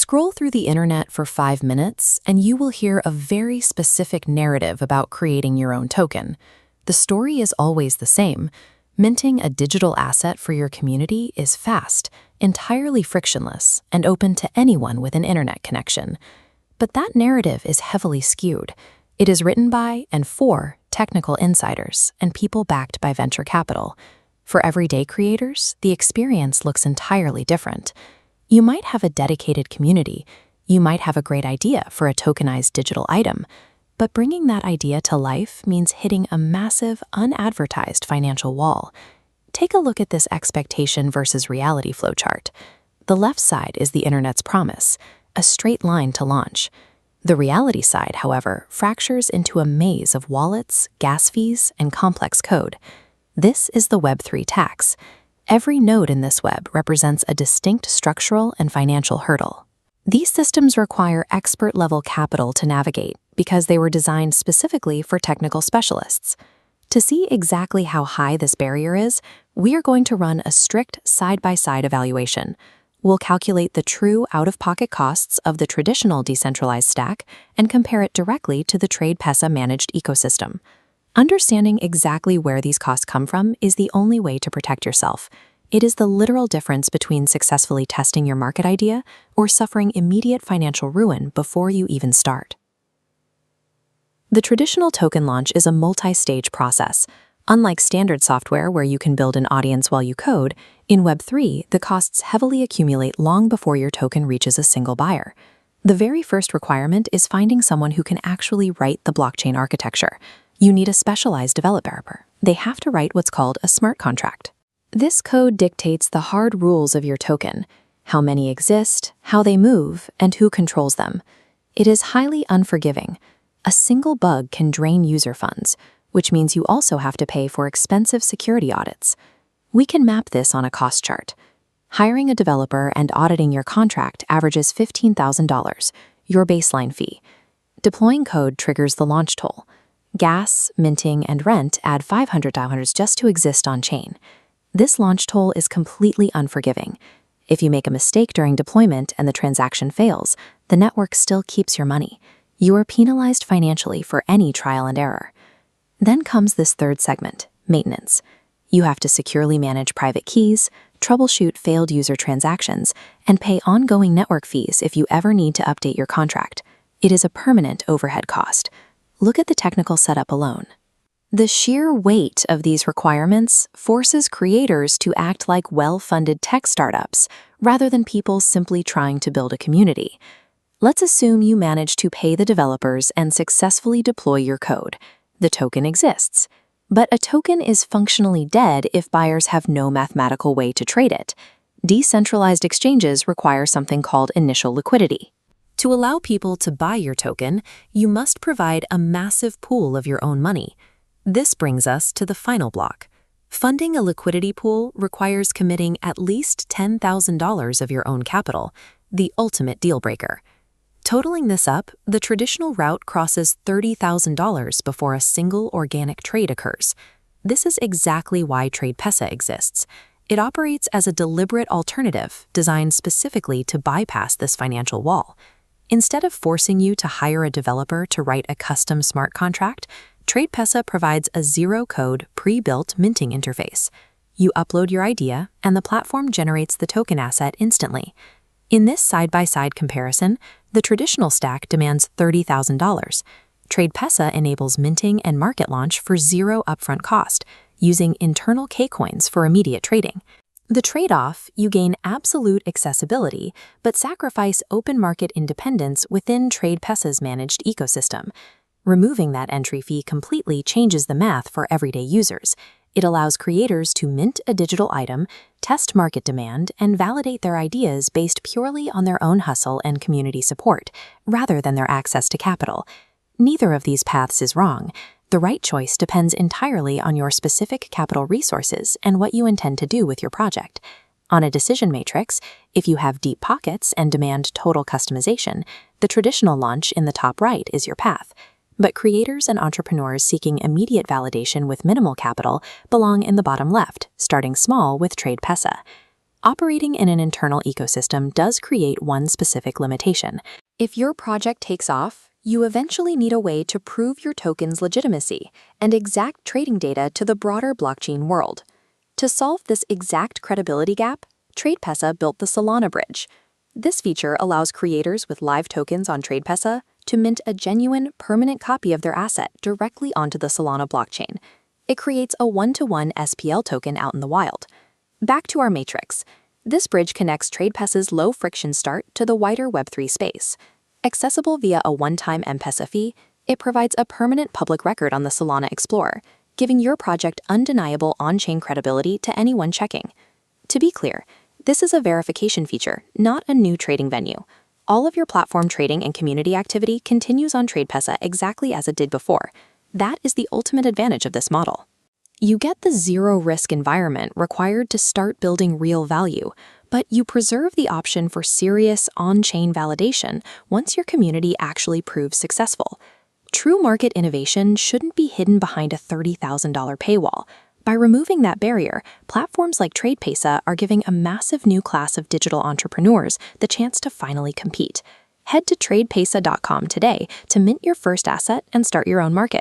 Scroll through the internet for 5 minutes, and you will hear a very specific narrative about creating your own token. The story is always the same. Minting a digital asset for your community is fast, entirely frictionless, and open to anyone with an internet connection. But that narrative is heavily skewed. It is written by and for technical insiders and people backed by venture capital. For everyday creators, the experience looks entirely different. You might have a dedicated community, you might have a great idea for a tokenized digital item, but bringing that idea to life means hitting a massive, unadvertised financial wall. Take a look at this expectation versus reality flowchart. The left side is the internet's promise, a straight line to launch. The reality side, however, fractures into a maze of wallets, gas fees, and complex code. This is the Web3 tax. Every node in this web represents a distinct structural and financial hurdle. These systems require expert-level capital to navigate because they were designed specifically for technical specialists. To see exactly how high this barrier is, we are going to run a strict side-by-side evaluation. We'll calculate the true out-of-pocket costs of the traditional decentralized stack and compare it directly to the TradePesa managed ecosystem. Understanding exactly where these costs come from is the only way to protect yourself. It is the literal difference between successfully testing your market idea or suffering immediate financial ruin before you even start. The traditional token launch is a multi-stage process. Unlike standard software where you can build an audience while you code, in Web3, the costs heavily accumulate long before your token reaches a single buyer. The very first requirement is finding someone who can actually write the blockchain architecture. You need a specialized developer. They have to write what's called a smart contract. This code dictates the hard rules of your token, how many exist, how they move, and who controls them. It is highly unforgiving. A single bug can drain user funds, which means you also have to pay for expensive security audits. We can map this on a cost chart. Hiring a developer and auditing your contract averages $15,000, your baseline fee. Deploying code triggers the launch toll. Gas, minting, and rent add $500 just to exist on-chain. This launch toll is completely unforgiving. If you make a mistake during deployment and the transaction fails, the network still keeps your money. You are penalized financially for any trial and error. Then comes this third segment, maintenance. You have to securely manage private keys, troubleshoot failed user transactions, and pay ongoing network fees if you ever need to update your contract. It is a permanent overhead cost. Look at the technical setup alone. The sheer weight of these requirements forces creators to act like well-funded tech startups rather than people simply trying to build a community. Let's assume you manage to pay the developers and successfully deploy your code. The token exists. But a token is functionally dead if buyers have no mathematical way to trade it. Decentralized exchanges require something called initial liquidity. To allow people to buy your token, you must provide a massive pool of your own money. This brings us to the final block. Funding a liquidity pool requires committing at least $10,000 of your own capital, the ultimate deal breaker. Totaling this up, the traditional route crosses $30,000 before a single organic trade occurs. This is exactly why TradePesa exists. It operates as a deliberate alternative designed specifically to bypass this financial wall. Instead of forcing you to hire a developer to write a custom smart contract, TradePesa provides a zero-code, pre-built minting interface. You upload your idea, and the platform generates the token asset instantly. In this side-by-side comparison, the traditional stack demands $30,000. TradePesa enables minting and market launch for zero upfront cost, using internal K-coins for immediate trading. The trade-off, you gain absolute accessibility, but sacrifice open market independence within TradePesa's managed ecosystem. Removing that entry fee completely changes the math for everyday users. It allows creators to mint a digital item, test market demand, and validate their ideas based purely on their own hustle and community support, rather than their access to capital. Neither of these paths is wrong. The right choice depends entirely on your specific capital resources and what you intend to do with your project. On a decision matrix, if you have deep pockets and demand total customization, the traditional launch in the top right is your path. But creators and entrepreneurs seeking immediate validation with minimal capital belong in the bottom left, starting small with TradePesa. Operating in an internal ecosystem does create one specific limitation. If your project takes off, you eventually need a way to prove your token's legitimacy and exact trading data to the broader blockchain world. To solve this exact credibility gap, TradePesa built the Solana bridge. This feature allows creators with live tokens on TradePesa to mint a genuine, permanent copy of their asset directly onto the Solana blockchain. It creates a one-to-one SPL token out in the wild. Back to our matrix. This bridge connects TradePesa's low-friction start to the wider Web3 space. Accessible via a one-time M-Pesa fee, it provides a permanent public record on the Solana Explorer, giving your project undeniable on-chain credibility to anyone checking. To be clear, this is a verification feature, not a new trading venue. All of your platform trading and community activity continues on TradePesa exactly as it did before. That is the ultimate advantage of this model. You get the zero-risk environment required to start building real value, but you preserve the option for serious on-chain validation once your community actually proves successful. True market innovation shouldn't be hidden behind a $30,000 paywall. By removing that barrier, platforms like TradePesa are giving a massive new class of digital entrepreneurs the chance to finally compete. Head to tradepesa.com today to mint your first asset and start your own market.